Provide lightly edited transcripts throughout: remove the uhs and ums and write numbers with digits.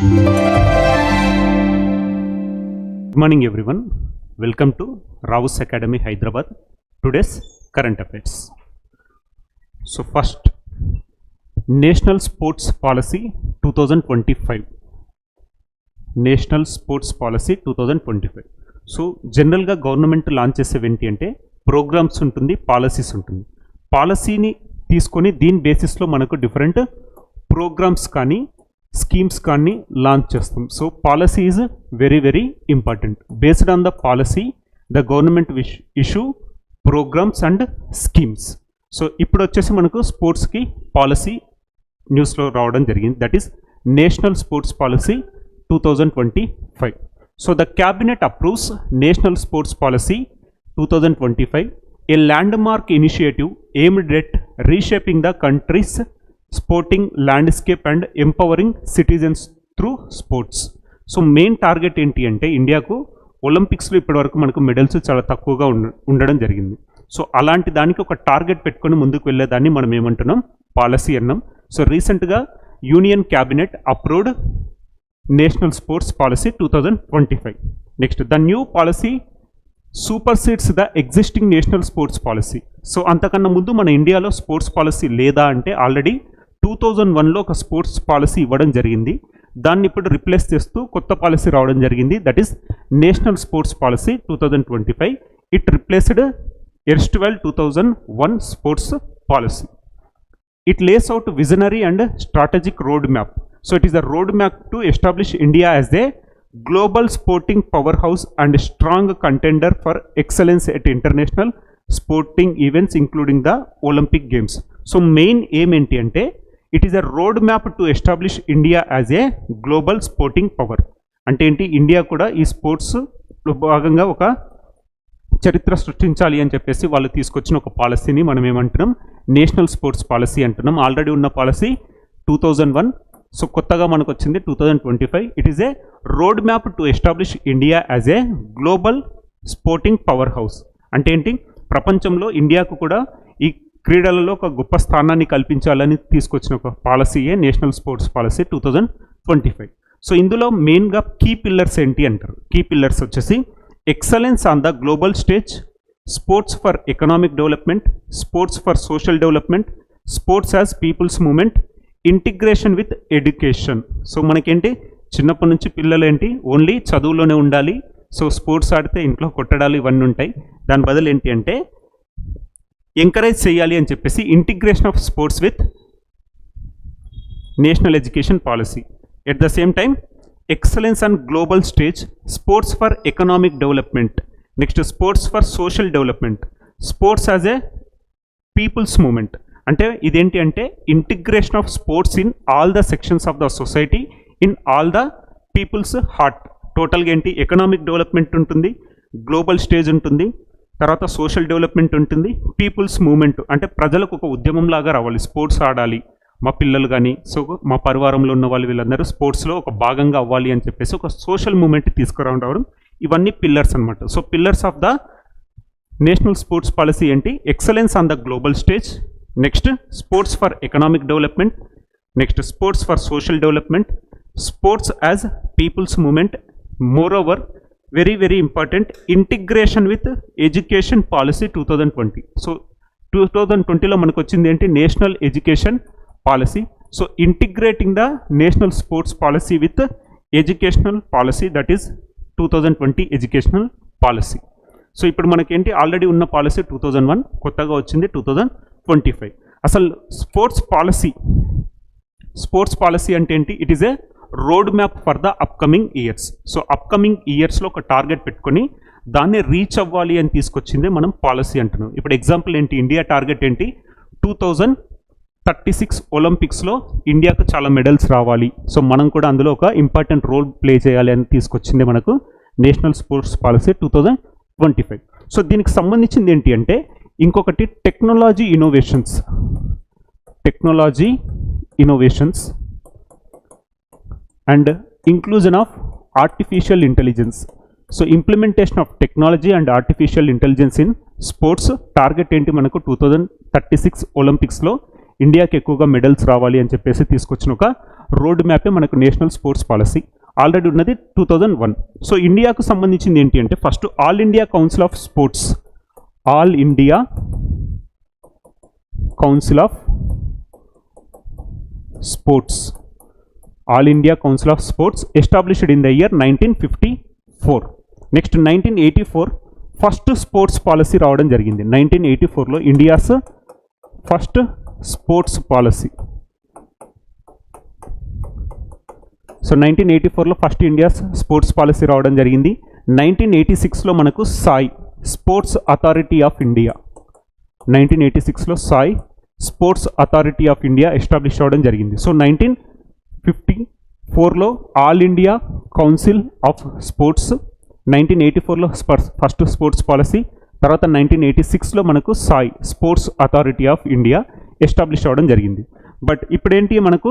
Good morning everyone. Welcome to Rao's Academy Hyderabad. Today's current affairs. So first, National Sports Policy 2025. National Sports Policy 2025. So జనరల్గా government launch చేసేవి ఏంటి అంటే programmes ఉంటుంది, policies ఉంటుంది. పాలసీని తీసుకొని దీని బేసిస్లో మనకు డిఫరెంట్ ప్రోగ్రామ్స్ కానీ స్కీమ్స్ కానీ లాంచ్ చేస్తాం. So policy is very very important. Based on the policy the government issue programs and schemes. So ఇప్పుడు వచ్చేసి మనకు స్పోర్ట్స్కి పాలసీ న్యూస్లో రావడం జరిగింది. That is national sports policy 2025. So the cabinet approves National Sports Policy 2025, a landmark initiative aimed at reshaping the country's sporting landscape and empowering citizens through sports. So main target ఏంటి అంటే ఇండియాకు ఒలింపిక్స్లో ఇప్పటివరకు మనకు medals చాలా తక్కువగా ఉండడం జరిగింది. సో అలాంటి దానికి ఒక టార్గెట్ పెట్టుకొని ముందుకు వెళ్ళేదాన్ని మనం ఏమంటున్నాం, పాలసీ అన్నాం. సో రీసెంట్గా union cabinet approved National Sports Policy 2025. Next, the new policy supersedes the existing National Sports Policy. So అంతకన్నా ముందు మన ఇండియాలో స్పోర్ట్స్ పాలసీ లేదా అంటే ఆల్రెడీ 2001లో ఒక స్పోర్ట్స్ పాలసీ ఇవ్వడం జరిగింది. దాన్ని ఇప్పుడు రిప్లేస్ చేస్తూ కొత్త పాలసీ రావడం జరిగింది. That is national sports policy 2025. It replaced erstwhile 2001 sports policy. It lays out visionary and strategic roadmap. So it is a roadmap to establish India as a global sporting powerhouse and a strong contender for excellence at international sporting events including the Olympic Games. So main aim enti ante it is a roadmap to establish India as a global sporting power. అంటే ఏంటి, India కూడా ఈ sports భాగంగా ఒక చరిత్ర సృష్టించాలి అని చెప్పేసి వాళ్ళు తీసుకొచ్చిన ఒక పాలసీని మనం ఏమంటున్నాం, నేషనల్ స్పోర్ట్స్ పాలసీ అంటున్నాం. ఆల్రెడీ ఉన్న పాలసీ 2001. సో కొత్తగా మనకు వచ్చింది 2025. It is A road map to establish India as a global sporting power house. అంటే ఏంటి, ప్రపంచంలో ఇండియాకు కూడా ఈ క్రీడలలో ఒక గొప్ప స్థానాన్ని కల్పించాలని తీసుకొచ్చిన ఒక పాలసీయే నేషనల్ స్పోర్ట్స్ పాలసీ 2025. సో ఇందులో మెయిన్గా కీ పిల్లర్స్ ఏంటి అంటారు. కీ పిల్లర్స్ వచ్చేసి excellence on the global stage, sports for economic development, sports for social development, sports as people's movement, integration with education. So మనకేంటి, చిన్నప్పటి నుంచి పిల్లలు ఏంటి ఓన్లీ చదువులోనే ఉండాలి, సో స్పోర్ట్స్ ఆడితే ఇంట్లో కొట్టడాలు ఇవన్నీ ఉంటాయి. దాని బదులు ఏంటి అంటే ఎంకరేజ్ చేయాలి అని చెప్పేసి integration of sports with national education policy. At the same time excellence on global stage, sports for economic development, next sports for social development, sports as a people's movement. అంటే ఇదేంటి అంటే integration of sports in all the sections of the society, in all the people's heart. టోటల్గా ఏంటి, economic development ఉంటుంది, global stage ఉంటుంది, తర్వాత social development ఉంటుంది, people's movement అంటే ప్రజలకు ఒక ఉద్యమం లాగా రావాలి, స్పోర్ట్స్ ఆడాలి, మా పిల్లలు కానీ సో మా పరివారంలో ఉన్న వాళ్ళు వీళ్ళందరూ స్పోర్ట్స్లో ఒక భాగంగా అవ్వాలి అని చెప్పేసి ఒక సోషల్ మూమెంట్ తీసుకురావడం. ఇవన్నీ పిల్లర్స్ అనమాట. So pillars of the national sports policy ఏంటి, excellence on the global stage, next sports for economic development, next sports for social development, sports as people's movement, moreover very very important integration with education policy 2020. So 2020లో మనకు వచ్చింది ఏంటి, national education policy. So integrating the national sports policy with educational policy, that is 2020 educational policy. So ఇప్పుడు మనకేంటి, already ఉన్న policy 2001, కొత్తగా వచ్చింది 2025. అసలు స్పోర్ట్స్ పాలసీ అంటే ఏంటి, it is A road map for the upcoming years. So upcoming ఇయర్స్లో ఒక టార్గెట్ పెట్టుకొని దాన్ని రీచ్ అవ్వాలి అని తీసుకొచ్చిందే మనం పాలసీ అంటున్నాం. ఇప్పుడు ఎగ్జాంపుల్ ఏంటి, ఇండియా టార్గెట్ ఏంటి, 2036 ఒలింపిక్స్లో ఇండియాకు చాలా మెడల్స్ రావాలి, సో మనం కూడా అందులో ఒక ఇంపార్టెంట్ రోల్ ప్లే చేయాలి అని తీసుకొచ్చింది మనకు నేషనల్ స్పోర్ట్స్ పాలసీ 2025. సో దీనికి సంబంధించింది ఏంటి అంటే ఇంకొకటి technology innovations and inclusion of artificial intelligence. So implementation of technology and artificial intelligence in sports. Target ఏంటి మనకు 2036 ఒలింపిక్స్లో ఇండియాకి ఎక్కువగా మెడల్స్ రావాలి అని చెప్పేసి తీసుకొచ్చిన ఒక రోడ్ మ్యాపే మనకు నేషనల్ స్పోర్ట్స్ పాలసీ. ఆల్రెడీ ఉన్నది 2001. సో ఇండియాకు సంబంధించింది ఏంటి అంటే first all India council of sports, all India council of sports, all India council of sports established in the year 1954. Next 1984 first sports policy రావడం జరిగింది. 1984లో India's first sports policy. So 1984లో first India's sports policy రావడం జరిగింది. 1986లో మనకు SAI sports authority of India, 1986లో SAI sports authority of India establish అవ్వడం జరిగింది. సో 1954లో all India council of sports, 1984లో ఫస్ట్ స్పోర్ట్స్ పాలసీ, తర్వాత 1986లో మనకు SAI sports authority of India establish అవ్వడం జరిగింది. బట్ ఇప్పుడేంటి మనకు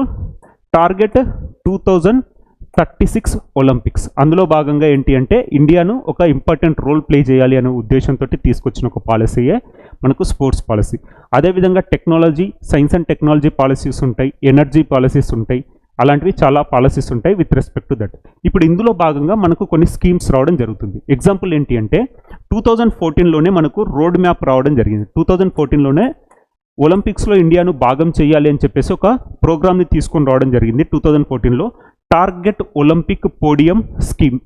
టార్గెట్ 2036 ఒలింపిక్స్. అందులో భాగంగా ఏంటి అంటే ఇండియాను ఒక ఇంపార్టెంట్ రోల్ ప్లే చేయాలి అనే ఉద్దేశంతో తీసుకొచ్చిన ఒక పాలసీయే మనకు స్పోర్ట్స్ పాలసీ. అదేవిధంగా technology, science and technology policies ఉంటాయి, ఎనర్జీ పాలసీస్ ఉంటాయి, అలాంటివి చాలా పాలసీస్ ఉంటాయి విత్ రెస్పెక్ట్ టు దట్. ఇప్పుడు ఇందులో భాగంగా మనకు కొన్ని స్కీమ్స్ రావడం జరుగుతుంది. ఎగ్జాంపుల్ ఏంటి అంటే 2014లోనే మనకు రోడ్ మ్యాప్ రావడం జరిగింది. 2014లోనే ఒలింపిక్స్లో ఇండియాను భాగం చేయాలి అని చెప్పేసి ఒక ప్రోగ్రామ్ని తీసుకొని రావడం జరిగింది. 2014లో target Olympic podium scheme,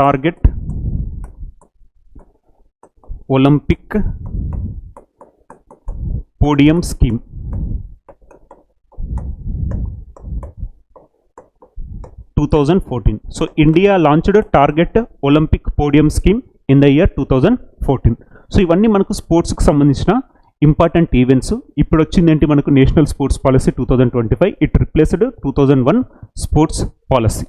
target Olympic podium scheme. 2014. So India launched target Olympic podium scheme in the year 2014. So ఇవన్నీ మనకు స్పోర్ట్స్కి సంబంధించిన ఇంపార్టెంట్ ఈవెంట్స్. ఇప్పుడు వచ్చింది ఏంటి మనకు national sports policy 2025. It replaced 2001 sports policy.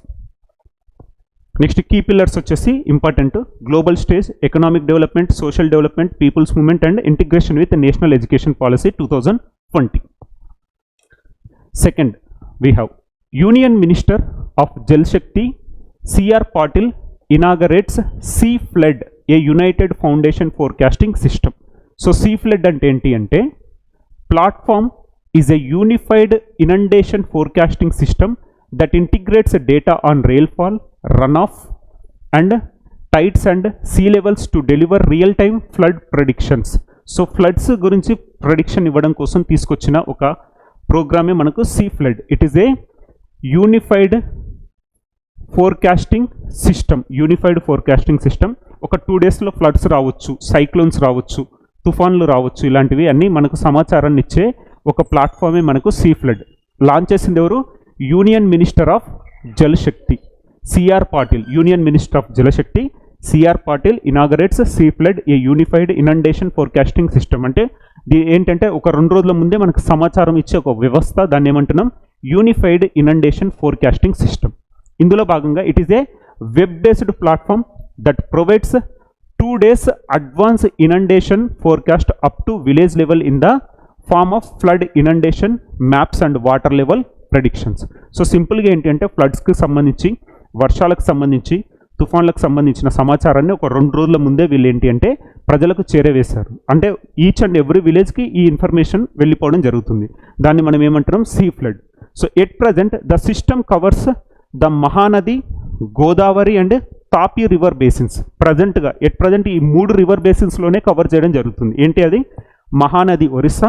Next key pillars వచ్చేసి important: global stage, economic development, social development, people's movement and integration with national education policy 2020. Second we have Union Minister of Jal Shakti C.R. Patil inaugurates C-FLOOD, a United Foundation Forecasting System. So C-FLOOD అంటే ఏంటి అంటే platform is a unified inundation forecasting system that integrates data on rainfall, runoff and tides and sea levels to deliver real-time flood predictions. So floods గురించి prediction ఇవ్వడం కోసం తీసుకొచ్చిన ఒక ప్రోగ్రామే మనకు C-FLOOD. It is A unified forecasting system. Unified forecasting system. ఒక 2 డేస్లో floods రావచ్చు, cyclones రావచ్చు, తుఫాన్లు రావచ్చు, ఇలాంటివి అన్నీ మనకు సమాచారాన్ని ఇచ్చే ఒక ప్లాట్ఫామే మనకు C-FLOOD. లాంచ్ చేసింది ఎవరు? Union minister of Jal Shakti C R Patil. Union minister of Jalshakti C R Patil inaugurates C-FLOOD, a unified inundation forecasting system. అంటే ఏంటంటే ఒక 2 రోజుల ముందే మనకు సమాచారం ఇచ్చే ఒక వ్యవస్థ. దాన్ని ఏమంటున్నాం? Unified inundation forecasting system. ఇందులో భాగంగా it is a web based platform that provides 2 days advance inundation forecast up to village level in the form of flood inundation maps and water level predictions. So సింపుల్గా ఏంటి అంటే ఫ్లడ్స్కి సంబంధించి, వర్షాలకు సంబంధించి, తుఫాన్లకు సంబంధించిన సమాచారాన్ని ఒక 2 రోజుల ముందే వీళ్ళు ఏంటి అంటే ప్రజలకు చేరవేశారు. అంటే ఈచ్ అండ్ ఎవ్రీ విలేజ్కి ఈ ఇన్ఫర్మేషన్ వెళ్ళిపోవడం జరుగుతుంది. దాన్ని మనం ఏమంటున్నాం? C-FLOOD. So at present the system covers the Mahanadi, Godavari and Tapi river basins. ప్రజెంట్గా ఎట్ ప్రజెంట్ ఈ 3 రివర్ బేసిన్స్లోనే కవర్ చేయడం జరుగుతుంది. ఏంటి అది? Mahanadi Orissa,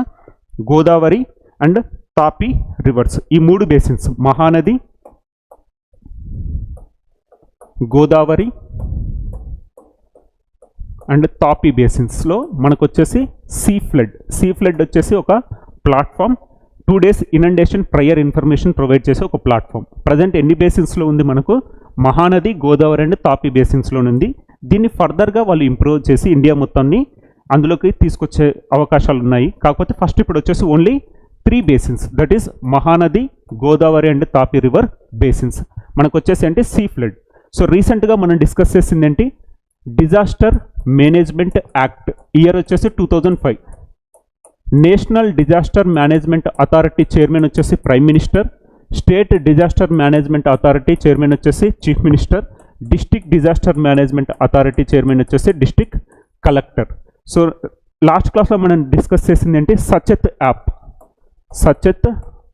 Godavari and Tapi rivers. ఈ 3 బేసిన్స్ మహానది, గోదావరి అండ్ తాపీ బేసిన్స్లో మనకు వచ్చేసి C-FLOOD. C-FLOOD వచ్చేసి ఒక platform, 2 days inundation prior information provide చేసే ఒక ప్లాట్ఫామ్. ప్రజెంట్ ఎన్ని బేసిన్స్లో ఉంది? మనకు మహానది, గోదావరి అండ్ తాపీ బేసిన్స్లో ఉంది. దీన్ని ఫర్దర్గా వాళ్ళు ఇంప్రూవ్ చేసి ఇండియా మొత్తాన్ని అందులోకి తీసుకొచ్చే అవకాశాలు ఉన్నాయి. కాకపోతే ఫస్ట్ ఇప్పుడు వచ్చేసి only 3 basins, that is Mahanadi, Godavari and Tapi river basins మనకు వచ్చేసి అంటే C-FLOOD. సో రీసెంట్గా మనం డిస్కస్ చేసింది ఏంటి? Disaster management act. ఇయర్ వచ్చేసి 2005. National disaster management authority chairman వచ్చేసి prime minister, state disaster management authority chairman వచ్చేసి chief minister, district disaster management authority chairman వచ్చేసి డిస్ట్రిక్ట్ కలెక్టర్. సో లాస్ట్ క్లాస్లో మనం డిస్కస్ చేసింది ఏంటి? Sachet app. Sachet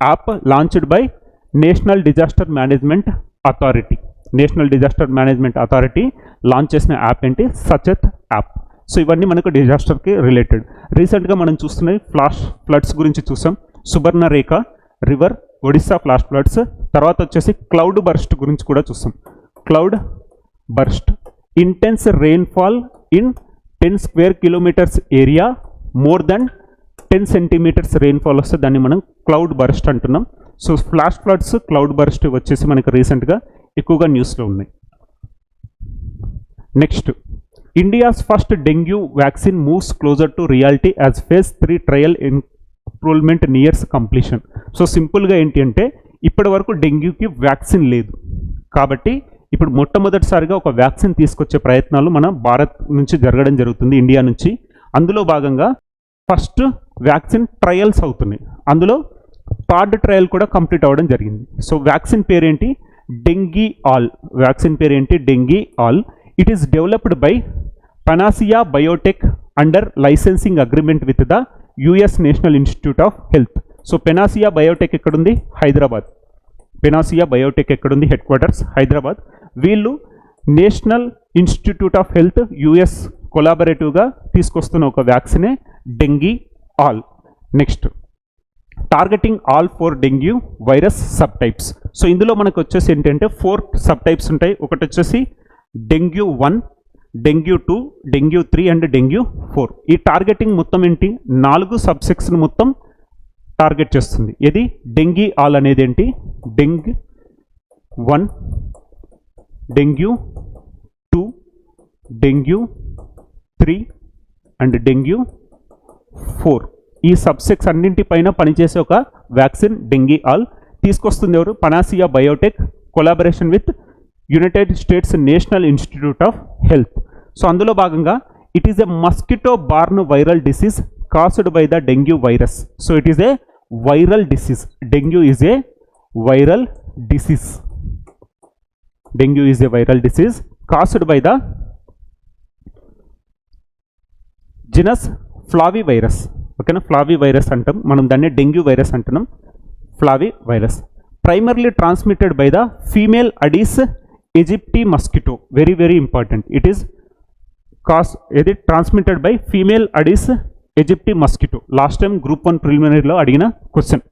app launched by national disaster management authority launch చేసిన app ఏంటి, Sachet app. So ఇవన్నీ మనకు డిజాస్టర్కి రిలేటెడ్. రీసెంట్గా మనం చూస్తున్నాయి ఫ్లాష్ ఫ్లడ్స్ గురించి చూసాం, Subarnarekha river, Odisha flash floods. తర్వాత వచ్చేసి క్లౌడ్ బర్స్ట్ గురించి కూడా చూస్తాం. Cloud burst, intense rainfall in 10 square kilometres area, more than 10 centimetres rainfall వస్తే దాన్ని మనం క్లౌడ్ బర్స్ట్ అంటున్నాం. So flash floods, cloud burst వచ్చేసి మనకు రీసెంట్గా ఎక్కువగా న్యూస్లో ఉన్నాయి. Next, India's first dengue vaccine moves closer to reality as phase 3 trial enrolment nears completion. So సింపుల్గా ఏంటి అంటే ఇప్పటి వరకు డెంగ్యూకి వ్యాక్సిన్ లేదు కాబట్టి ఇప్పుడు మొట్టమొదటిసారిగా ఒక వ్యాక్సిన్ తీసుకొచ్చే ప్రయత్నాలు మన భారత్ నుంచి జరగడం జరుగుతుంది, ఇండియా నుంచి. అందులో భాగంగా ఫస్ట్ వ్యాక్సిన్ ట్రయల్స్ అవుతున్నాయి. అందులో థర్డ్ ట్రయల్ కూడా కంప్లీట్ అవ్వడం జరిగింది. సో వ్యాక్సిన్ పేరేంటి, డెంగీ-ఆల్. వ్యాక్సిన్ పేరేంటి, DengiAll. It is developed by Panacea Biotec under licensing agreement with the US national institute of health. So Panacea Biotec ఎక్కడుంది, హైదరాబాద్. పెనాసియా బయోటెక్ ఎక్కడుంది, headquarters Hyderabad. వీళ్ళు national institute of health US కొలాబరేటివ్గా తీసుకొస్తున్న ఒక వ్యాక్సినే DengiAll. Next, targeting all 4 dengue virus subtypes. సో ఇందులో మనకు వచ్చేసి ఏంటంటే 4 సబ్ టైప్స్ ఉంటాయి. ఒకటి వచ్చేసి డెంగ్యూ-1, డెంగ్యూ-2, డెంగ్యూ-3 అండ్ డెంగ్యూ-4. ఈ టార్గెటింగ్ మొత్తం ఏంటి, 4 సబ్సెక్షన్ మొత్తం టార్గెట్ చేస్తుంది. ఇది డెంగీ-ఆల్ అనేది ఏంటి, డెంగ్యూ-1, డెంగ్యూ-2, డెంగ్యూ-3 అండ్ డెంగ్యూ-4. ఈ సబ్సెక్స్ అన్నింటిపైన పనిచేసే ఒక వ్యాక్సిన్ డెంగీ-ఆల్. తీసుకొస్తుంది ఎవరు, Panacea Biotec collaboration with United States national institute of health. So అందులో భాగంగా it is a mosquito borne viral disease caused by the dengue virus. So it is a viral disease. Dengue is a viral disease. Dengue is a viral disease caused by the genus flavivirus. ఓకేనా, flavivirus అంటాం మనం దాన్ని, dengue virus అంటున్నాం, flavivirus. Primarily transmitted by the female Aedes aegypti mosquito. Very very important. It is ఇది transmitted by female Aedes aegypti mosquito. Last time group 1 ప్రిలిమినరీలో అడిగిన question.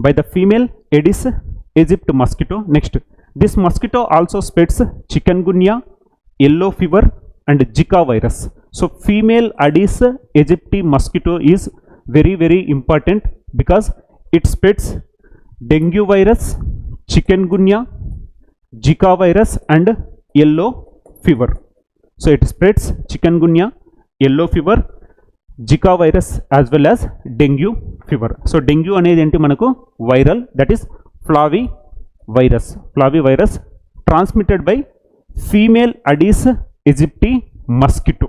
By the female Aedes Egypt mosquito. Next, this mosquito also spreads chikungunya, yellow fever and Zika virus. So female Aedes aegypti mosquito is very very important because it spreads dengue virus, chikungunya, Zika virus and yellow fever. So it spreads chikungunya, yellow fever, Zika virus as well as dengue fever. So dengue అనేది ఏంటి మనకు viral, that is flavivirus. Flavivirus transmitted by female Aedes aegypti mosquito.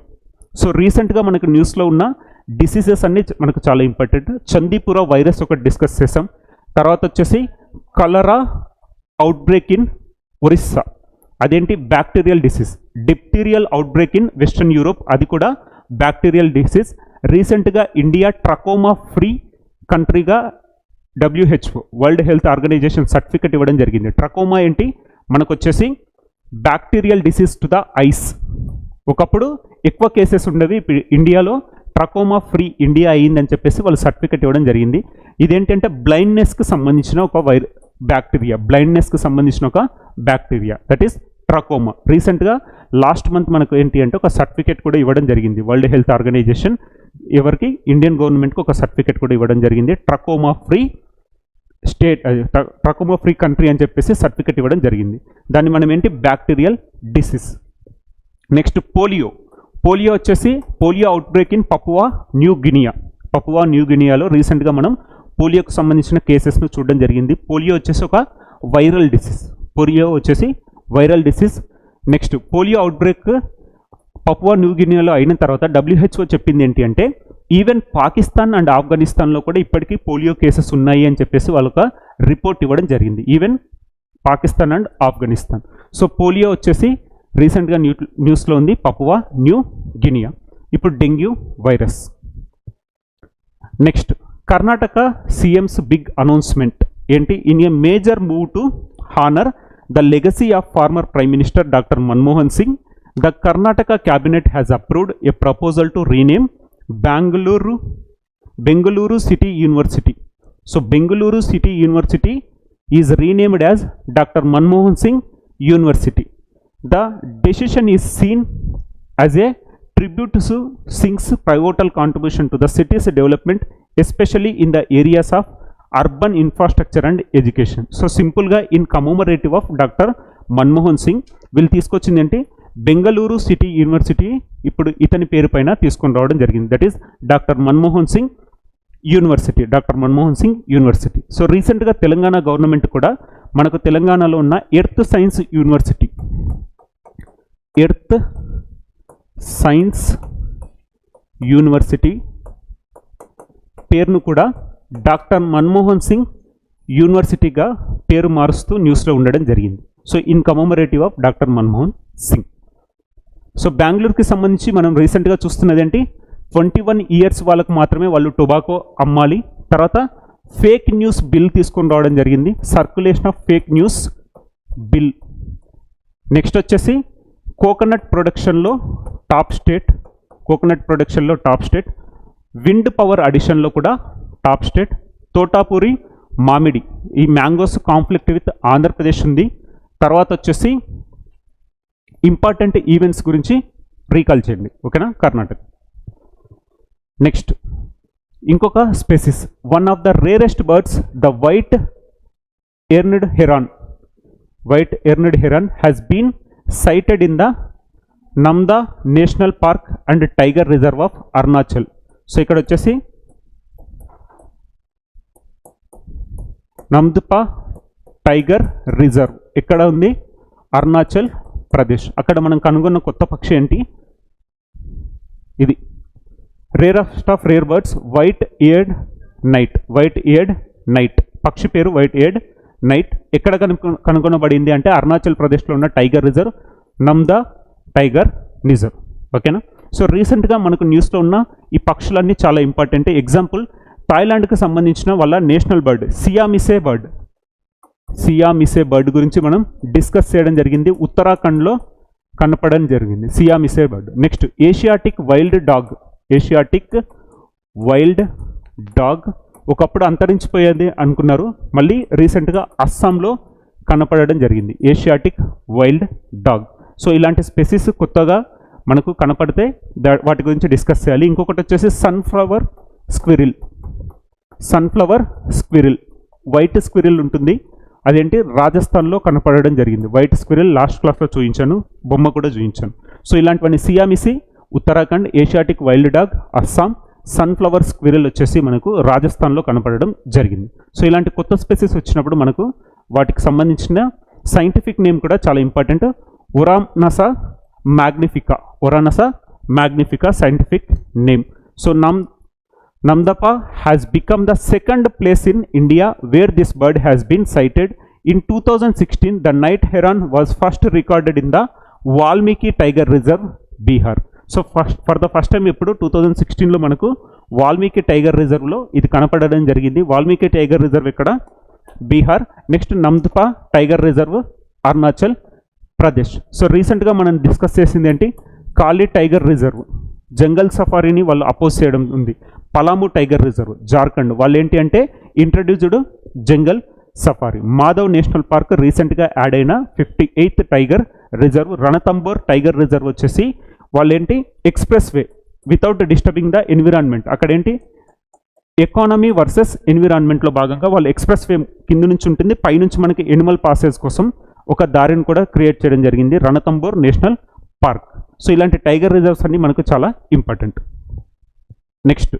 So రీసెంట్గా మనకు న్యూస్లో ఉన్న diseases అన్నీ మనకు చాలా ఇంపార్టెంట్. చందీపుర వైరస్ ఒకటి డిస్కస్ చేసాం. తర్వాత వచ్చేసి కలరా అవుట్బ్రేక్ ఇన్ ఒరిస్సా, అదేంటి bacterial disease. Diphtheria outbreak in western Europe, అది కూడా బ్యాక్టీరియల్ డిసీజ్. రీసెంట్గా ఇండియా ట్రకోమా ఫ్రీ కంట్రీగా WHO world health organization certificate ఇవ్వడం జరిగింది. ట్రకోమా ఏంటి మనకు వచ్చేసి bacterial disease to the ice. ఒకప్పుడు ఎక్కువ కేసెస్ ఉండేవి, ఇండియాలో ట్రకోమా ఫ్రీ ఇండియా అయ్యిందని చెప్పేసి వాళ్ళు సర్టిఫికెట్ ఇవ్వడం జరిగింది. ఇదేంటంటే బ్లైండ్నెస్కి సంబంధించిన ఒక బ్యాక్టీరియా, బ్లైండ్నెస్కి సంబంధించిన ఒక బ్యాక్టీరియా, దట్ ఈస్ ట్రకోమా. రీసెంట్గా లాస్ట్ మంత్ మనకు ఏంటి అంటే ఒక సర్టిఫికెట్ కూడా ఇవ్వడం జరిగింది. వరల్డ్ హెల్త్ ఆర్గనైజేషన్ ఎవరికి, ఇండియన్ గవర్నమెంట్కి ఒక సర్టిఫికెట్ కూడా ఇవ్వడం జరిగింది. Trachoma free state, trachoma free country అని చెప్పేసి సర్టిఫికెట్ ఇవ్వడం జరిగింది. దాన్ని మనం ఏంటి bacterial disease. Next polio. Polio వచ్చేసి polio outbreak in Papua New Guinea. Papua New గినియాలో రీసెంట్గా మనం పోలియోకు సంబంధించిన కేసెస్ను చూడడం జరిగింది. పోలియో వచ్చేసి ఒక వైరల్ డిసీజ్. పోలియో వచ్చేసి viral disease. Next polio outbreak Papua New గినియాలో అయిన తర్వాత WHO చెప్పింది ఏంటి అంటే ఈవెన్ పాకిస్తాన్ అండ్ ఆఫ్ఘనిస్తాన్లో కూడా ఇప్పటికీ పోలియో కేసెస్ ఉన్నాయి అని చెప్పేసి వాళ్ళొక రిపోర్ట్ ఇవ్వడం జరిగింది. Even Pakistan and Afghanistan. So polio వచ్చేసి రీసెంట్గా న్యూస్లో ఉంది, పపువా న్యూ గినియా. ఇప్పుడు dengue virus. Next, Karnataka CM's big announcement. ఏంటి, in a major move to honour the legacy of former prime minister doctor Manmohan Singh, the Karnataka cabinet has approved a proposal to rename Bengaluru city university. So Bengaluru city university is renamed as doctor Manmohan Singh university. The decision is seen as a tribute to Singh's pivotal contribution to the city's development, especially in the areas of urban infrastructure and education. So simple ga in commemorative of Dr. Manmohan Singh will తీసుకొచ్చింది ఏంటి, Bengaluru city university ఇప్పుడు ఇతని పేరు పైన తీసుకొని రావడం జరిగింది. That is doctor Manmohan Singh university, doctor Manmohan Singh university. So రీసెంట్గా తెలంగాణ గవర్నమెంట్ కూడా మనకు తెలంగాణలో ఉన్న earth science university, earth science university పేరును కూడా డాక్టర్ మన్మోహన్ సింగ్ యూనివర్సిటీగా పేరు మారుస్తూ న్యూస్లో ఉండడం జరిగింది. So in commemorative of doctor Manmohan Singh. So బెంగళూరుకి సంబంధించి మనం రీసెంట్గా చూస్తున్నది ఏంటి, 21 ఇయర్స్ వాళ్ళకు మాత్రమే వాళ్ళు టొబాకో అమ్మాలి. తర్వాత ఫేక్ న్యూస్ బిల్ తీసుకొని రావడం జరిగింది, circulation of fake news bill. Next వచ్చేసి కోకోనట్ ప్రొడక్షన్లో టాప్ స్టేట్, విండ్ పవర్ అడిషన్లో కూడా టాప్ స్టేట్. తోటాపూరి మామిడి, ఈ మ్యాంగోస్ కాన్ఫ్లిక్ట్ విత్ ఆంధ్రప్రదేశ్ ఉంది. తర్వాత వచ్చేసి ఇంపార్టెంట్ ఈవెంట్స్ గురించి రీకాల్ చేయండి, ఓకేనా, కర్ణాటక. నెక్స్ట్ ఇంకొక species, one of the rarest birds, the white eared heron has been sighted in the Namda National Park and Tiger Reserve of Arunachal. So ఇక్కడ వచ్చేసి నమ్దపా tiger reserve ఎక్కడ ఉంది, అరుణాచల్ ప్రదేశ్. అక్కడ మనం కనుగొన్న కొత్త పక్షి ఏంటి, ఇది rarest of rare birds white eared night, పక్షి పేరు వైట్ ఇయర్డ్ నైట్. ఎక్కడ కనుగొనబడింది అంటే అరుణాచల్ ప్రదేశ్లో ఉన్న టైగర్ రిజర్వ్, నమ్దా టైగర్ రిజర్వ్, ఓకేనా. సో రీసెంట్గా మనకు న్యూస్లో ఉన్న ఈ పక్షులన్నీ చాలా ఇంపార్టెంట్. ఎగ్జాంపుల్, థాయిలాండ్కి సంబంధించిన వాళ్ళ నేషనల్ బర్డ్ సియామిసే బర్డ్ గురించి మనం డిస్కస్ చేయడం జరిగింది, ఉత్తరాఖండ్లో కనపడడం జరిగింది Siamese bird. Next Asiatic wild dog ఒకప్పుడు అంతరించిపోయేది అనుకున్నారు, మళ్ళీ రీసెంట్గా అస్సాంలో కనపడడం జరిగింది ఏషియాటిక్ వైల్డ్ డాగ్. సో ఇలాంటి స్పెసిస్ కొత్తగా మనకు కనపడితే వాటి గురించి డిస్కస్ చేయాలి. ఇంకొకటి వచ్చేసి సన్ఫ్లవర్ స్క్విరిల్, వైట్ స్క్విరిల్ ఉంటుంది, అదేంటి రాజస్థాన్లో కనపడడం జరిగింది. వైట్ స్క్విరిల్ లాస్ట్ క్లాస్లో చూపించాను, బొమ్మ కూడా చూపించాను. సో ఇలాంటివన్నీ Siamese Uttarakhand, Asiatic wild dog Assam, sunflower squirrel వచ్చేసి మనకు రాజస్థాన్లో కనపడడం జరిగింది. సో ఇలాంటి కొత్త స్పెసిస్ వచ్చినప్పుడు మనకు వాటికి సంబంధించిన సైంటిఫిక్ నేమ్ కూడా చాలా ఇంపార్టెంట్. ఒరానసా మ్యాగ్నిఫికా scientific name. So Namdapha has become the second place in India where this bird has been sighted. In 2016 the night heron was first recorded in the Valmiki tiger reserve, Bihar. So for the first time ఇప్పుడు 2016లో మనకు Valmiki tiger రిజర్వ్లో ఇది కనపడడం జరిగింది. Valmiki tiger reserve ఇక్కడ Bihar. Next Namdapha tiger reserve Arunachal Pradesh. So రీసెంట్గా మనం discuss చేసింది ఏంటి, కాళీ టైగర్ రిజర్వ్ జంగల్ సఫారీని వాళ్ళు అపోజ్ చేయడం ఉంది. పలాము టైగర్ రిజర్వ్ జార్ఖండ్, వాళ్ళు ఏంటి అంటే introduced jungle safari. Madhav national park రీసెంట్గా యాడ్ అయిన 58th tiger reserve. Ranthambore tiger reserve వచ్చేసి వాళ్ళేంటి expressway without disturbing the environment. అక్కడేంటి ఎకానమీ వర్సెస్ ఎన్విరాన్మెంట్లో భాగంగా వాళ్ళు ఎక్స్ప్రెస్ వే కింద నుంచి ఉంటుంది, పైనుంచి మనకి ఎనిమల్ పాసేజ్ కోసం ఒక దారిని కూడా క్రియేట్ చేయడం జరిగింది, రణతంబోర్ నేషనల్ పార్క్. సో ఇలాంటి టైగర్ రిజర్వ్స్ అన్ని మనకు చాలా important. Next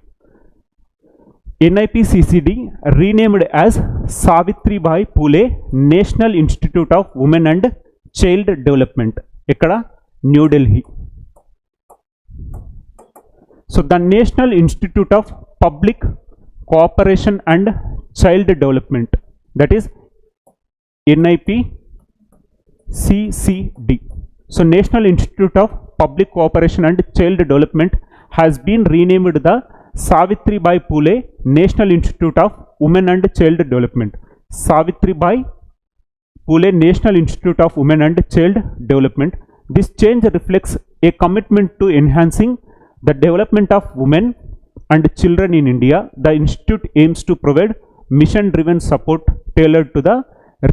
ఎన్ఐపిసిసిడి renamed as Savitribai Phule national institute of women and child development. ఎక్కడ, New Delhi. So the national institute of public cooperation and child development, that is NIPCCD. So National Institute of Public Cooperation and Child Development has been renamed the Savitribai Phule National Institute of Women and Child Development. Savitribai Phule National Institute of Women and Child Development. This change reflects a commitment to enhancing the development of women and children in India. The institute aims to provide mission-driven support tailored to the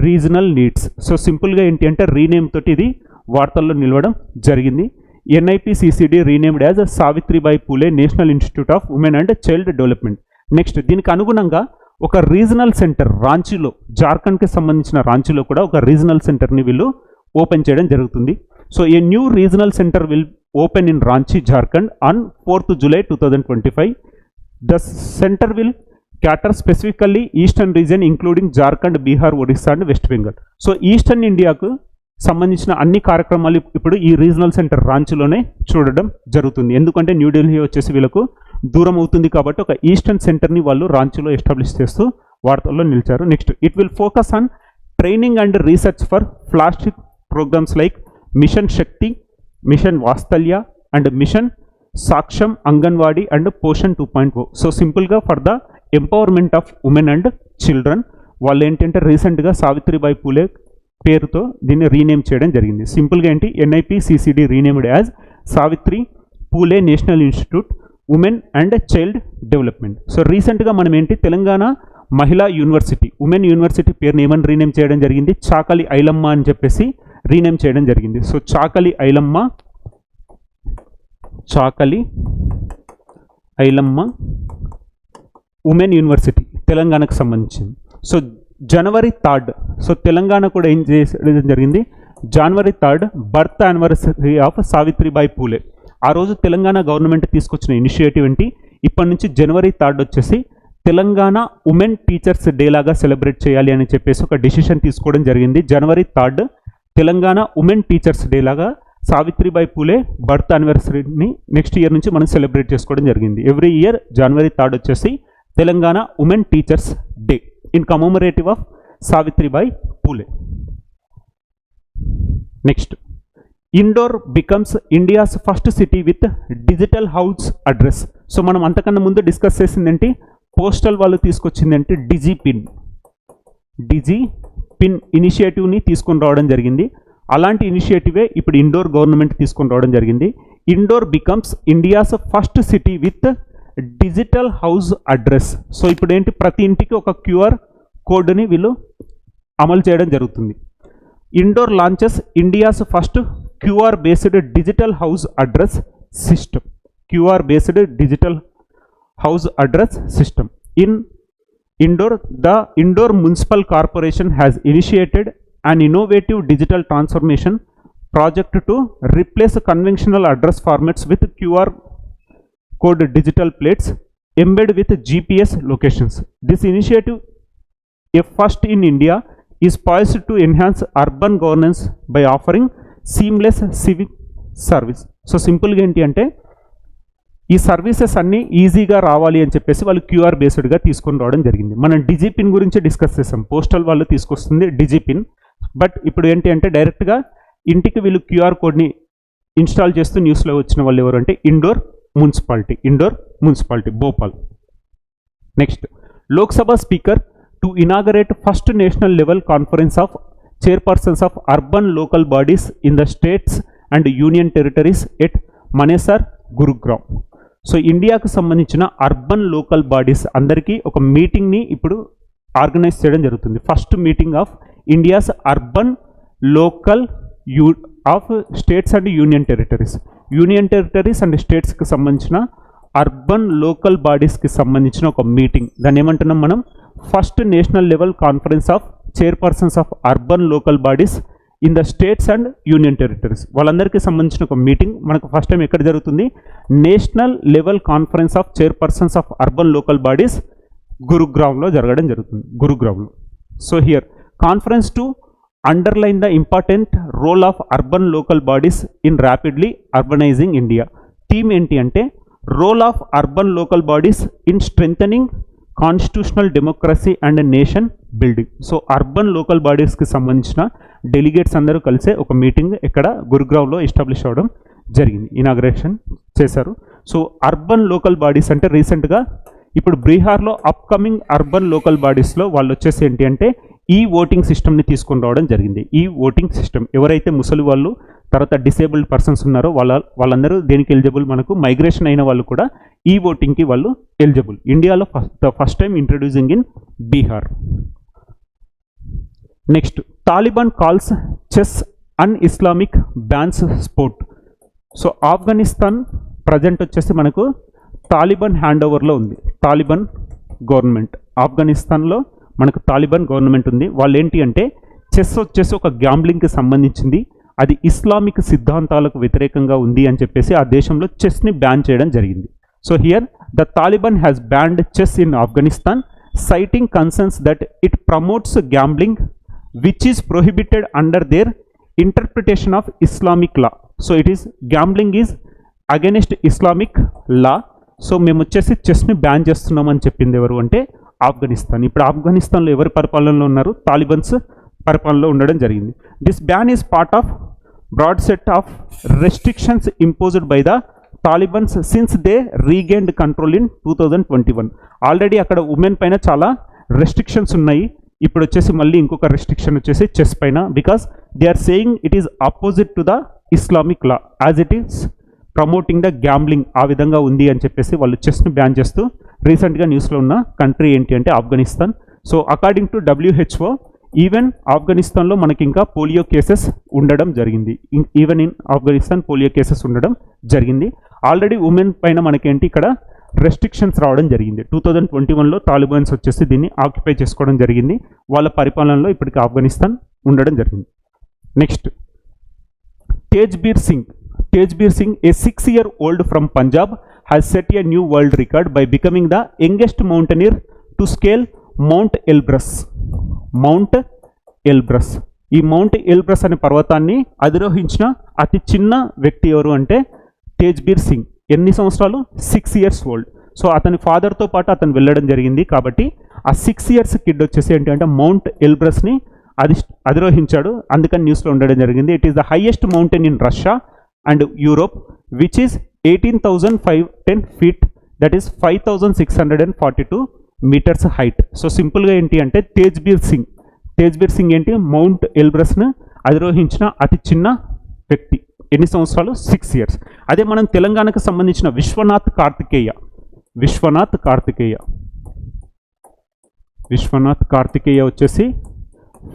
regional needs. So సింపుల్గా ఏంటి అంటే rename తోటి ఇది వార్తల్లో నిలవడం జరిగింది. NIPCCD renamed as Savitribai Phule national institute of women and child development. Next దీనికి అనుగుణంగా ఒక రీజనల్ సెంటర్ రాంచీలో, జార్ఖండ్కి సంబంధించిన రాంచీలో కూడా ఒక రీజనల్ సెంటర్ని వీళ్ళు ఓపెన్ చేయడం జరుగుతుంది. So a new regional centre will open in Ranchi, Jharkhand on 4th July 2025. The centre will cater specifically eastern region including Jharkhand, Bihar, Odisha and west Bengal. So eastern ఇండియాకు సంబంధించిన అన్ని కార్యక్రమాలు ఇప్పుడు ఈ రీజనల్ సెంటర్ రాంచీలోనే చూడడం జరుగుతుంది. ఎందుకంటే న్యూఢిల్లీ వచ్చేసి వీళ్ళకు దూరం అవుతుంది కాబట్టి ఒక ఈస్టర్న్ సెంటర్ని వాళ్ళు రాంచీలో ఎస్టాబ్లిష్ చేస్తూ వార్తల్లో నిలిచారు. Next it will focus on training and research for flagship programmes like mission Shakti, mission Vatsalya and mission Saksham, Anganwadi and Poshan 2.0. So సింపుల్గా for the empowerment of women and children వాళ్ళు ఏంటంటే రీసెంట్గా సావిత్రిబాయి పూలే పేరుతో దీన్ని రీనేమ్ చేయడం జరిగింది. సింపుల్గా ఏంటి NIPCCD renamed as Savitri Phule national institute women and child development. So రీసెంట్గా మనం ఏంటి తెలంగాణ మహిళా యూనివర్సిటీ, ఉమెన్ యూనివర్సిటీ పేరుని ఏమని రీనేమ్ చేయడం జరిగింది, చాకలి ఐలమ్మ అని చెప్పేసి రీనేమ్ చేయడం జరిగింది. సో చాకలి ఐలమ్మ ఉమెన్ యూనివర్సిటీ తెలంగాణకు సంబంధించింది. So January 3rd, so Telangana కూడా ఏం చేయడం జరిగింది, January 3rd birth anniversary of Savitribai Phule. ఆ రోజు తెలంగాణ గవర్నమెంట్ తీసుకొచ్చిన ఇనిషియేటివ్ ఏంటి, ఇప్పటి నుంచి January 3rd వచ్చేసి తెలంగాణ ఉమెన్ టీచర్స్ డే లాగా సెలబ్రేట్ చేయాలి అని చెప్పేసి ఒక డిసిషన్ తీసుకోవడం జరిగింది. January 3rd Telangana women teachers day లాగా Savitribai Phule birth యానివర్సరీని next year నుంచి మనం సెలబ్రేట్ చేసుకోవడం జరిగింది. ఎవ్రీ ఇయర్ January 3rd వచ్చేసి Telangana women teachers day in commemorative of Savitribai Phule. Next Indore becomes India's first city with digital house address. So మనం అంతకన్నా ముందు డిస్కస్ చేసిందేంటి, పోస్టల్ వాళ్ళు తీసుకొచ్చిందంటే డిజిపిన్ ఇనిషియేటివ్ని తీసుకొని రావడం జరిగింది. అలాంటి ఇనిషియేటివే ఇప్పుడు ఇండోర్ గవర్నమెంట్ తీసుకొని రావడం జరిగింది. Indore becomes India's first city with digital house address. So ఇప్పుడు ఏంటి ప్రతి ఇంటికి ఒక QR కోడ్ని వీళ్ళు అమలు చేయడం జరుగుతుంది. Indore launches India's first QR based digital house address system. QR based digital house address system in Indore. The Indore municipal corporation has initiated an innovative digital transformation project to replace conventional address formats with QR code digital plates embedded with GPS locations. This initiative, a first in India, is poised to enhance urban governance by offering seamless civic service. So simple ga enti ante ఈ services అన్నీ ఈజీగా రావాలి అని చెప్పేసి వాళ్ళు QR బేస్డ్గా తీసుకొని రావడం జరిగింది. మనం డిజిపిన్ గురించి డిస్కస్ చేసాం, పోస్టల్ వాళ్ళు తీసుకొస్తుంది డిజిపిన్. బట్ ఇప్పుడు ఏంటి అంటే డైరెక్ట్గా ఇంటికి వీళ్ళు QR కోడ్ని ఇన్స్టాల్ చేస్తూ న్యూస్లో వచ్చిన వాళ్ళు ఎవరు అంటే Indore municipality Bhopal. Next Lok Sabha speaker to inaugurate first national level conference of chairpersons of urban local bodies in the states and union territories at Manesar, Gurugram. So ఇండియాకు సంబంధించిన అర్బన్ లోకల్ బాడీస్ అందరికీ ఒక మీటింగ్ని ఇప్పుడు ఆర్గనైజ్ చేయడం జరుగుతుంది. First meeting of India's urban local of states and union territories and స్టేట్స్కి సంబంధించిన urban local బాడీస్కి సంబంధించిన ఒక మీటింగ్. దాన్ని ఏమంటున్నాం మనం, first national level conference of chairpersons of urban local bodies in the states and union territories. వాళ్ళందరికీ సంబంధించిన ఒక మీటింగ్ మనకు ఫస్ట్ టైం ఎక్కడ జరుగుతుంది, national level conference of chairpersons of urban local bodies గురుగ్రామ్లో జరగడం జరుగుతుంది, గురుగ్రామ్లో. So here conference to underline the important role of urban local bodies in rapidly urbanising India. Theme ఏంటి అంటే role of urban local bodies in strengthening constitutional democracy and nation building. So urban local బాడీస్కి సంబంధించిన delegates అందరూ కలిసే ఒక meeting ఇక్కడ గురుగ్రామ్లో establish అవ్వడం జరిగింది, ఇనాగ్రేషన్ చేశారు. సో అర్బన్ లోకల్ బాడీస్ అంటే రీసెంట్గా ఇప్పుడు బీహార్లో అప్కమింగ్ అర్బన్ లోకల్ బాడీస్లో వాళ్ళు వచ్చేసి ఏంటి అంటే ఈ ఓటింగ్ సిస్టమ్ని తీసుకొని రావడం జరిగింది. ఈ ఓటింగ్ సిస్టమ్ ఎవరైతే ముసలి వాళ్ళు తర్వాత డిసేబుల్డ్ పర్సన్స్ ఉన్నారో వాళ్ళందరూ దేనికి ఎలిజిబుల్, మనకు మైగ్రేషన్ అయిన వాళ్ళు కూడా ఈ ఓటింగ్కి వాళ్ళు ఎలిజిబుల్. ఇండియాలో first time introducing in Bihar. Next, Taliban calls chess an Islamic bans sport. So Afghanistan present వచ్చేసి మనకు తాలిబాన్ హ్యాండ్ ఓవర్లో ఉంది. తాలిబాన్ గవర్నమెంట్, ఆఫ్ఘనిస్తాన్లో మనకు తాలిబాన్ గవర్నమెంట్ ఉంది. వాళ్ళు ఏంటి అంటే చెస్ వచ్చేసి ఒక గ్యాంబ్లింగ్కి సంబంధించింది, అది ఇస్లామిక్ సిద్ధాంతాలకు వ్యతిరేకంగా ఉంది అని చెప్పేసి ఆ దేశంలో చెస్ని బ్యాన్ చేయడం జరిగింది. So here the Taliban has banned chess in Afghanistan citing concerns that it promotes gambling which is prohibited under their interpretation of Islamic law. So it is gambling is against Islamic law. So మేము వచ్చేసి చెస్ని ban చేస్తున్నామని చెప్పింది ఎవరు అంటే ఆఫ్ఘనిస్తాన్. ఇప్పుడు ఆఫ్ఘనిస్తాన్లో ఎవరి పరిపాలనలో ఉన్నారు? తాలిబన్స్ పరిపాలనలో ఉండడం జరిగింది. This ban is part of broad set of restrictions imposed by the Talibans since they regained control in 2021. Already అక్కడ ఉమెన్ పైన చాలా రెస్ట్రిక్షన్స్ ఉన్నాయి. ఇప్పుడు వచ్చేసి మళ్ళీ ఇంకొక రెస్ట్రిక్షన్ వచ్చేసి చెస్ పైన, because they are saying it is opposite to the Islamic law as it is promoting the gambling, ఆ విధంగా ఉంది అని చెప్పేసి వాళ్ళు చెస్ని బ్యాన్ చేస్తూ రీసెంట్గా న్యూస్లో ఉన్న కంట్రీ ఏంటి అంటే Afghanistan. So according to WHO, even ఆఫ్ఘనిస్తాన్లో మనకి ఇంకా పోలియో కేసెస్ ఉండడం జరిగింది. Even in Afghanistan polio cases ఉండడం జరిగింది. ఆల్రెడీ ఉమెన్ పైన మనకేంటి ఇక్కడ రెస్ట్రిక్షన్స్ రావడం జరిగింది. 2021లో తాలిబాన్స్ వచ్చేసి దీన్ని ఆక్యుపై చేసుకోవడం జరిగింది. వాళ్ళ పరిపాలనలో ఇప్పటికి ఆఫ్ఘనిస్తాన్ ఉండడం జరిగింది. Next, Tejbir Singh, a 6-year-old from Punjab, has set a new world record by becoming the youngest mountaineer to scale Mount Elbrus. Mount Elbrus. ఈ మౌంట్ ఎల్బ్రస్ అనే పర్వతాన్ని అధిరోహించిన అతి చిన్న వ్యక్తి ఎవరు అంటే తేజ్బీర్ సింగ్. ఎన్ని సంవత్సరాలు? 6 years old. సో అతని ఫాదర్తో పాటు అతను వెళ్ళడం జరిగింది. కాబట్టి ఆ 6 years కిడ్ వచ్చేసి ఏంటి అంటే మౌంట్ ఎల్బ్రస్ని అధిరోహించాడు. అందుకని న్యూస్లో ఉండడం జరిగింది. It is the highest mountain in Russia and Europe, which is 18,510 feet, that is 5,642 meters height. So సింపుల్గా ఏంటి అంటే తేజ్బీర్ సింగ్ ఏంటి మౌంట్ ఎల్బ్రస్ను అధిరోహించిన అతి చిన్న వ్యక్తి. ఎన్ని సంవత్సరాలు? 6 years. అదే మనం తెలంగాణకు సంబంధించిన విశ్వనాథ్ కార్తికేయ వచ్చేసి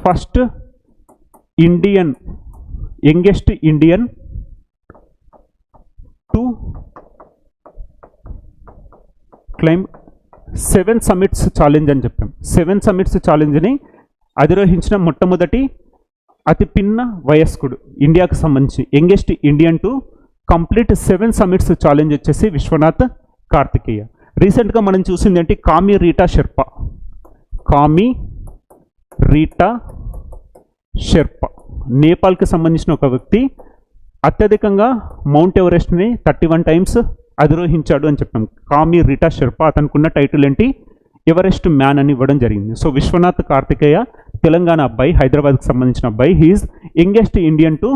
first Indian, youngest Indian to claim 7 summits challenge అని చెప్పాం. 7 summits ఛాలెంజ్ని అధిరోహించిన మొట్టమొదటి అతి పిన్న వయస్కుడు ఇండియాకు సంబంధించి youngest Indian to complete 7 summits challenge వచ్చేసి విశ్వనాథ్ కార్తికేయ. రీసెంట్గా మనం చూసింది ఏంటి? కామి రీటా షెర్పా నేపాల్కి సంబంధించిన ఒక వ్యక్తి అత్యధికంగా మౌంట్ ఎవరెస్ట్ని 31 times అధిరోహించాడు అని చెప్పాం. కామి రీటా షెర్పా, అతనుకున్న టైటిల్ ఏంటి? ఎవరెస్ట్ మ్యాన్ అని ఇవ్వడం జరిగింది. సో విశ్వనాథ్ కార్తికేయ తెలంగాణ అబ్బాయి, హైదరాబాద్కి సంబంధించిన అబ్బాయి. He is youngest Indian to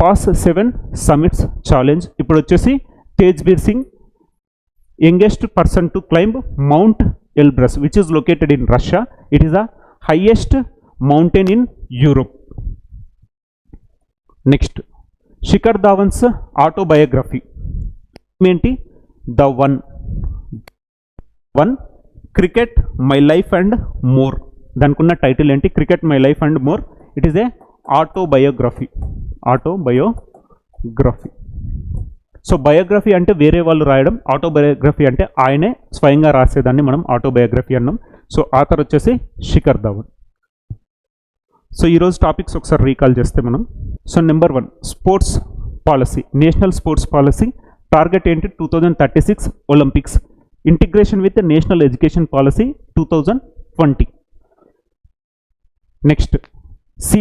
pass 7 summits challenge. ఇప్పుడు వచ్చేసి Tejbir Singh youngest person to climb mount Elbrus which is located in Russia. It is the highest mountain in Europe. Next, Shikhar Dhawan's autobiography ఏంటి? The one cricket my life and more. దానికి ఉన్న title ఏంటి? Cricket my life and more. It is a autobiography. So biography అంటే వేరే వాళ్ళు రాయడం, autobiography అంటే ఆయనే స్వయంగా రాసేదాన్ని మనం ఆటోబయోగ్రఫీ అన్నాం. సో ఆథర్ వచ్చేసి శిఖర్ ధావన్. సో ఈరోజు టాపిక్స్ ఒకసారి రీకాల్ చేస్తే మనం, so number 1 sports policy, national sports policy. Target ఏంటి? 2036 Olympics. Integration with national education policy 2020. Next, sea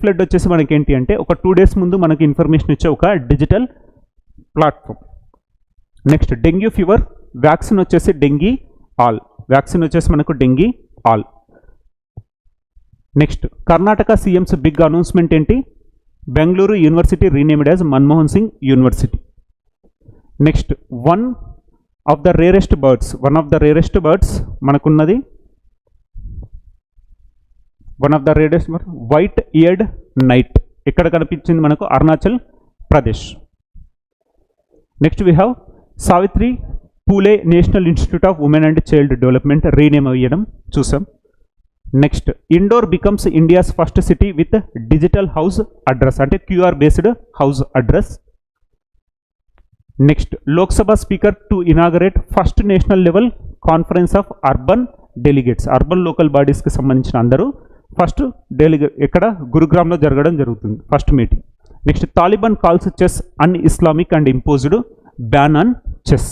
flood వచ్చేసి మనకి ఏంటి అంటే ఒక 2 days ముందు మనకి ఇన్ఫర్మేషన్ ఇచ్చే ఒక digital platform. Next, dengue fever vaccine వచ్చేసి వ్యాక్సిన్ వచ్చేసి మనకు DengiAll. Next, Karnataka CM's big announcement ఏంటి? Bengaluru university renamed as Manmohan Singh university. Next, one of the rarest birds మనకున్నది one of the rarest white eared night ఎక్కడ కనిపించింది మనకు? Arunachal Pradesh. Next we have Savitri Phule national institute of women and child development rename అయ్యడం చూసాం. Next Indore becomes India's first city with digital house address, అంటే QR based house address. Next Lok Sabha speaker to inaugurate first national level conference of urban delegates, urban local బాడీస్కి సంబంధించిన అందరూ first ఎక్కడ? గురుగ్రామ్లో జరగడం జరుగుతుంది first meeting. Next Taliban calls chess an Islamic and imposed ban on chess.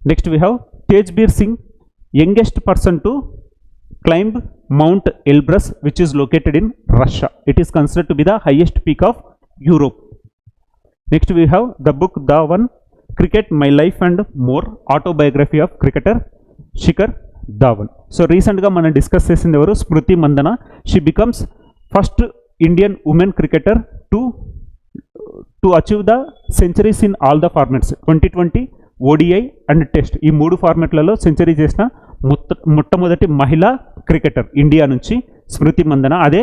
Next we have తేజ్బీర్ Singh youngest person to climb mount Elbrus which is located in Russia. It is considered to be the highest peak of Europe. Next we have the book the one cricket my life and more, autobiography of cricketer Shikhar Dhawan. So రీసెంట్గా మనం discuss చేసింది ఎవరు? Smriti Mandhana. She becomes first Indian women cricketer to achieve the centuries in all the formats, 2020 ODI and test, ఈ 3 ఫార్మాట్లలో century చేసిన మొట్టమొదటి మహిళా cricketer India నుంచి స్మృతి మందన. అదే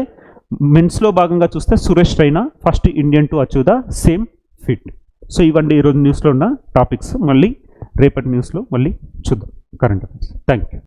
మెన్స్లో భాగంగా చూస్తే Suresh Raina first Indian to achieve the same fit. So ఇవన్నీ ఈరోజు న్యూస్లో ఉన్న టాపిక్స్. మళ్ళీ రేపటి న్యూస్లో మళ్ళీ చూద్దాం కరెంట్ అఫైర్స్. Thank you.